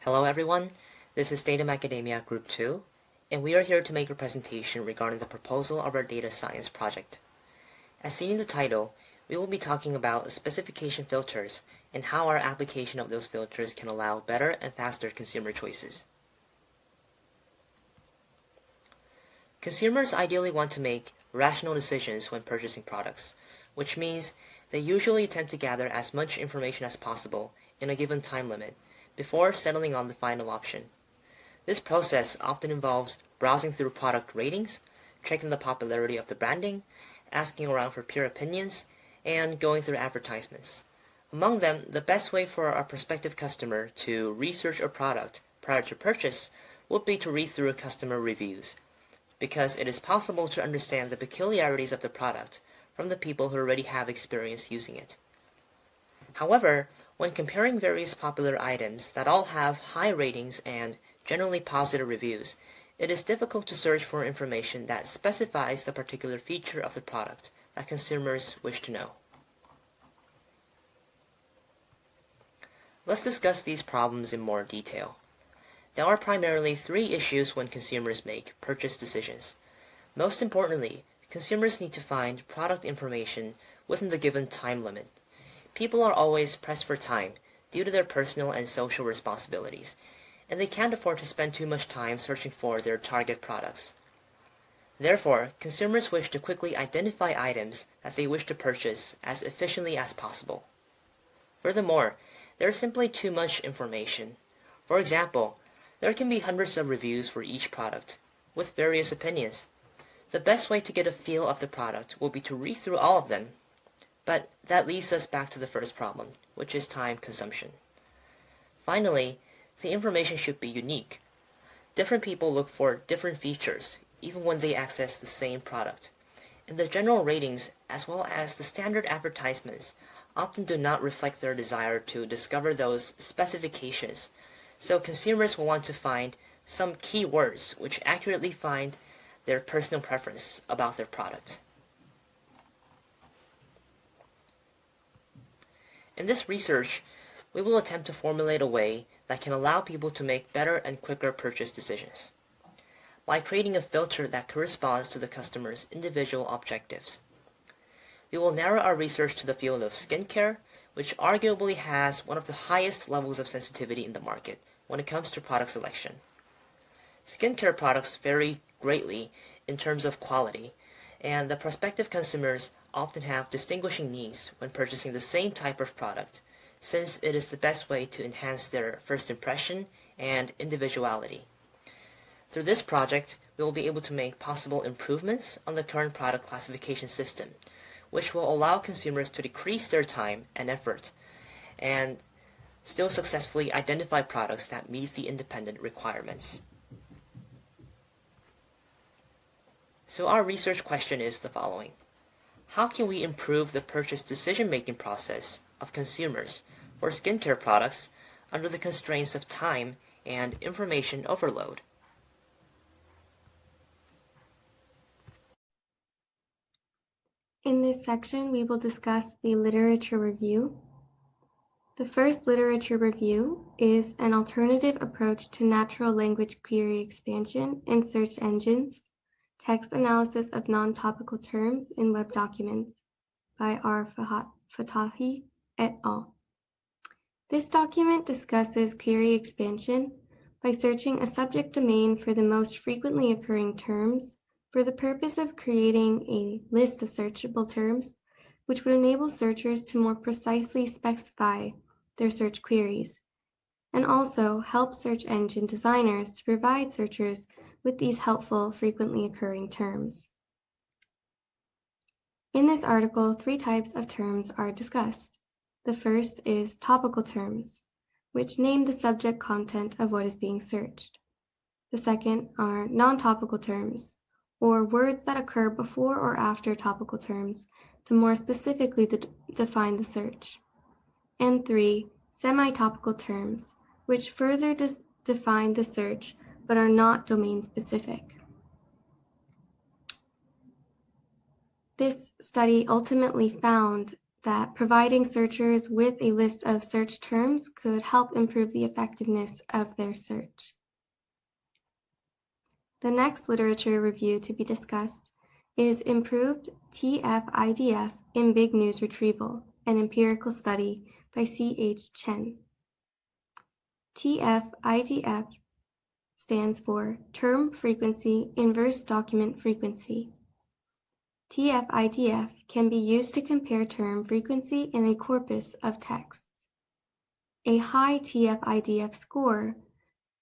Hello everyone, this is Data Macadamia Group 2, and we are here to make a presentation regarding the proposal of our data science project. As seen in the title, we will be talking about specification filters and how our application of those filters can allow better and faster consumer choices. Consumers ideally want to make rational decisions when purchasing products, which means they usually attempt to gather as much information as possible in a given time limit before settling on the final option. This process often involves browsing through product ratings, checking the popularity of the branding, asking around for peer opinions, and going through advertisements. Among them, the best way for a prospective customer to research a product prior to purchase would be to read through customer reviews, because it is possible to understand the peculiarities of the product from the people who already have experience using it. However, when comparing various popular items that all have high ratings and generally positive reviews, it is difficult to search for information that specifies the particular feature of the product that consumers wish to know. Let's discuss these problems in more detail. There are primarily three issues when consumers make purchase decisions. Most importantly, consumers need to find product information within the given time limit. People are always pressed for time due to their personal and social responsibilities, and they can't afford to spend too much time searching for their target products. Therefore, consumers wish to quickly identify items that they wish to purchase as efficiently as possible. Furthermore, there is simply too much information. For example, there can be hundreds of reviews for each product, with various opinions. The best way to get a feel of the product will be to read through all of them. But that leads us back to the first problem, which is time consumption. Finally, the information should be unique. Different people look for different features, even when they access the same product. And the general ratings, as well as the standard advertisements, often do not reflect their desire to discover those specifications. So consumers will want to find some keywords which accurately find their personal preference about their product. In this research, we will attempt to formulate a way that can allow people to make better and quicker purchase decisions by creating a filter that corresponds to the customer's individual objectives. We will narrow our research to the field of skincare, which arguably has one of the highest levels of sensitivity in the market when it comes to product selection. Skincare products vary greatly in terms of quality, and the prospective consumers often have distinguishing needs when purchasing the same type of product, since it is the best way to enhance their first impression and individuality. Through this project, we will be able to make possible improvements on the current product classification system, which will allow consumers to decrease their time and effort and still successfully identify products that meet the independent requirements. So our research question is the following. How can we improve the purchase decision-making process of consumers for skincare products under the constraints of time and information overload? In this section, we will discuss the literature review. The first literature review is an alternative approach to natural language query expansion in search engines, text analysis of non-topical terms in web documents by R. Fatahi et al. This document discusses query expansion by searching a subject domain for the most frequently occurring terms for the purpose of creating a list of searchable terms, which would enable searchers to more precisely specify their search queries, and also help search engine designers to provide searchers with these helpful frequently occurring terms. In this article, three types of terms are discussed. The first is topical terms, which name the subject content of what is being searched. The second are non-topical terms, or words that occur before or after topical terms to more specifically define the search. And three, semi-topical terms, which further define the search but are not domain-specific. This study ultimately found that providing searchers with a list of search terms could help improve the effectiveness of their search. The next literature review to be discussed is Improved TF-IDF in Big News Retrieval, an empirical study by C.H. Chen. TF-IDF stands for Term Frequency Inverse Document Frequency. TF-IDF can be used to compare term frequency in a corpus of texts. A high TF-IDF score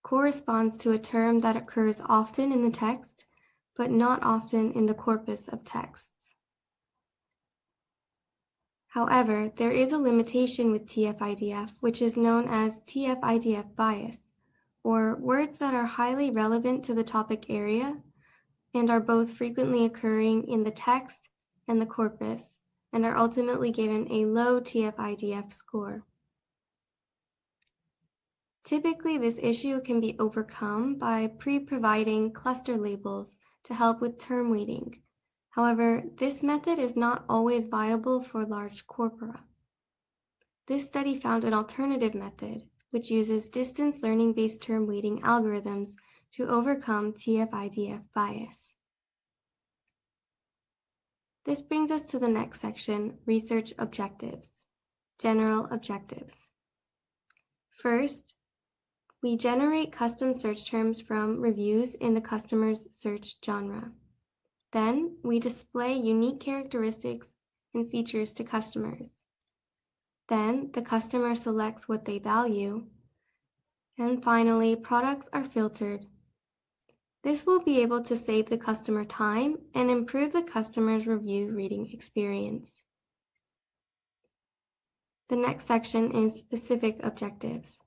corresponds to a term that occurs often in the text, but not often in the corpus of texts. However, there is a limitation with TF-IDF, which is known as TF-IDF bias, or words that are highly relevant to the topic area and are both frequently occurring in the text and the corpus, and are ultimately given a low TF-IDF score. Typically, this issue can be overcome by pre-providing cluster labels to help with term weighting. However, this method is not always viable for large corpora. This study found an alternative method, which uses distance learning-based term weighting algorithms to overcome TF-IDF bias. This brings us to the next section, Research Objectives. General Objectives. First, we generate custom search terms from reviews in the customer's search genre. Then, we display unique characteristics and features to customers. Then, the customer selects what they value. And finally, products are filtered. This will be able to save the customer time and improve the customer's review reading experience. The next section is Specific Objectives.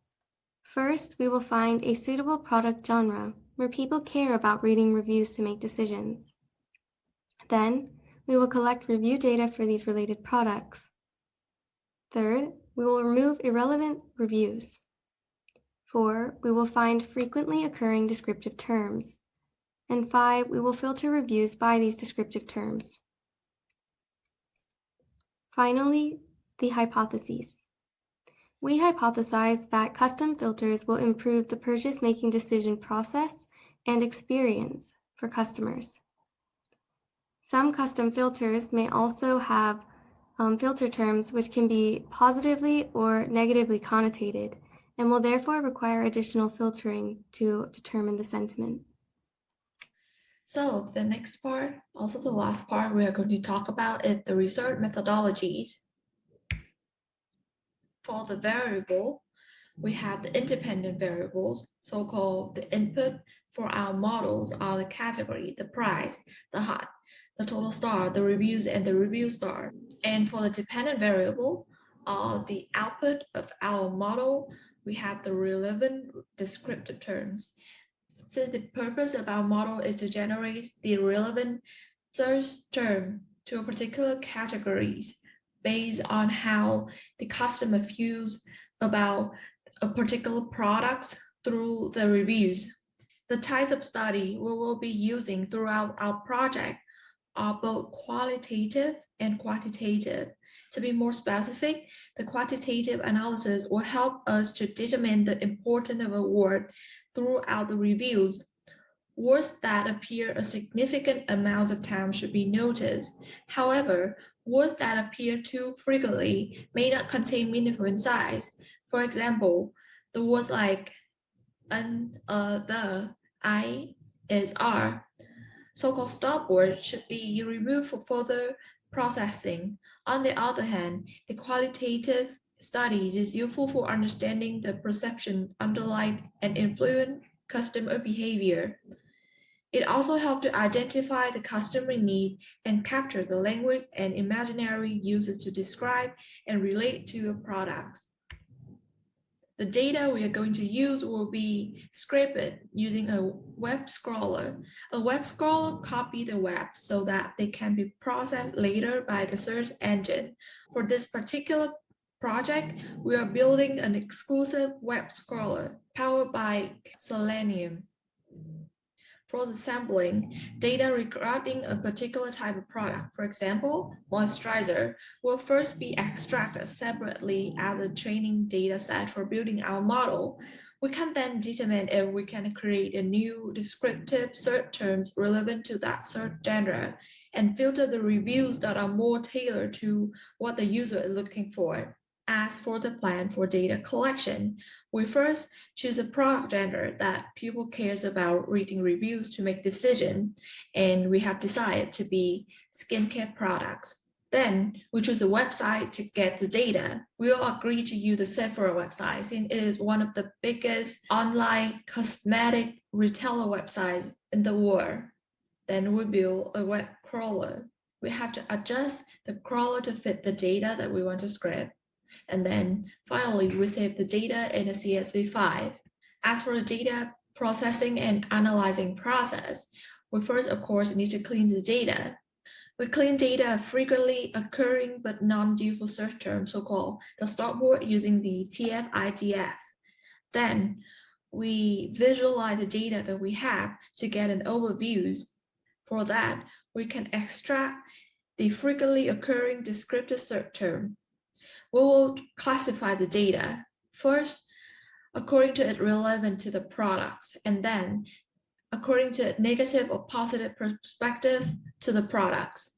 First, we will find a suitable product genre where people care about reading reviews to make decisions. Then, we will collect review data for these related products. Third, we will remove irrelevant reviews. 4, we will find frequently occurring descriptive terms. And 5, we will filter reviews by these descriptive terms. Finally, the hypotheses. We hypothesize that custom filters will improve the purchase-making decision process and experience for customers. Some custom filters may also have filter terms which can be positively or negatively connotated and will therefore require additional filtering to determine the sentiment. So the next part, also the last part we are going to talk about is the research methodologies. For the variable, we have the independent variables, so-called the input for our models are the category, the price, the height, the total star, the reviews, and the review star. And for the dependent variable, the output of our model, we have the relevant descriptive terms. Since the purpose of our model is to generate the relevant search term to a particular categories based on how the customer feels about a particular product through the reviews. The types of study we will be using throughout our project are both qualitative and quantitative. To be more specific, the quantitative analysis will help us to determine the importance of a word throughout the reviews. Words that appear a significant amount of time should be noticed. However, words that appear too frequently may not contain meaningful insights. For example, the words like the, I, is, are, so-called stop words should be removed for further processing. On the other hand, the qualitative studies is useful for understanding the perception underlying and influence customer behavior. It also helps to identify the customer need and capture the language and imaginary uses to describe and relate to products. The data we are going to use will be scraped using a web scroller. A web scroller copies the web so that they can be processed later by the search engine. For this particular project, we are building an exclusive web scroller powered by Selenium. For the sampling, data regarding a particular type of product, for example, moisturizer, will first be extracted separately as a training data set for building our model. We can then determine if we can create a new descriptive search terms relevant to that search genre and filter the reviews that are more tailored to what the user is looking for. As for the plan for data collection, we first choose a product genre that people cares about reading reviews to make decision, and we have decided to be skincare products. Then we choose a website to get the data. We all agree to use the Sephora website since it is one of the biggest online cosmetic retailer websites in the world. Then we build a web crawler. We have to adjust the crawler to fit the data that we want to scrape. And then finally, we save the data in a CSV file. As for the data processing and analyzing process, we first, of course, need to clean the data. We clean data frequently occurring but non-useful search terms, so-called the startboard using the TF-IDF. Then we visualize the data that we have to get an overview. For that, we can extract the frequently occurring descriptive search term. We will classify the data first according to its relevance to the products, and then according to negative or positive perspective to the products.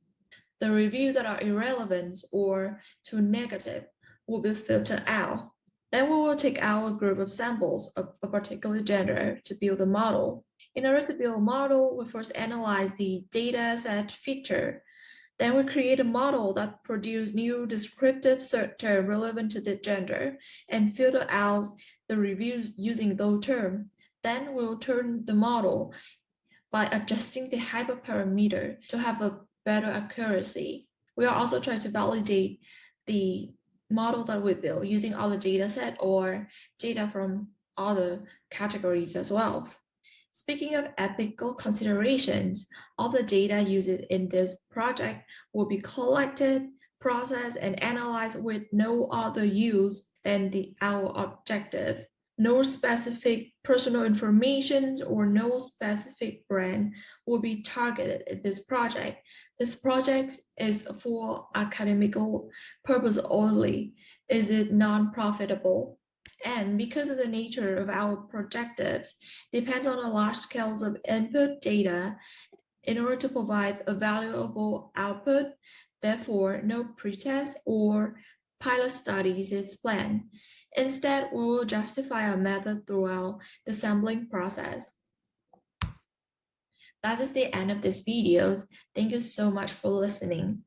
The reviews that are irrelevant or too negative will be filtered out. Then we will take our group of samples of a particular genre to build a model. In order to build a model, we first analyze the data set feature. Then we create a model that produces new descriptive search terms relevant to the genre and filter out the reviews using those terms. Then we'll turn the model by adjusting the hyperparameter to have a better accuracy. We are also trying to validate the model that we build using other data set or data from other categories as well. Speaking of ethical considerations, all the data used in this project will be collected, processed, and analyzed with no other use than our objective. No specific personal information or no specific brand will be targeted in this project. This project is for academical purpose only. Is it non-profitable? And because of the nature of our projectives, depends on a large scales of input data in order to provide a valuable output. Therefore, no pretest or pilot studies is planned. Instead, we will justify our method throughout the sampling process. That is the end of this video. Thank you so much for listening.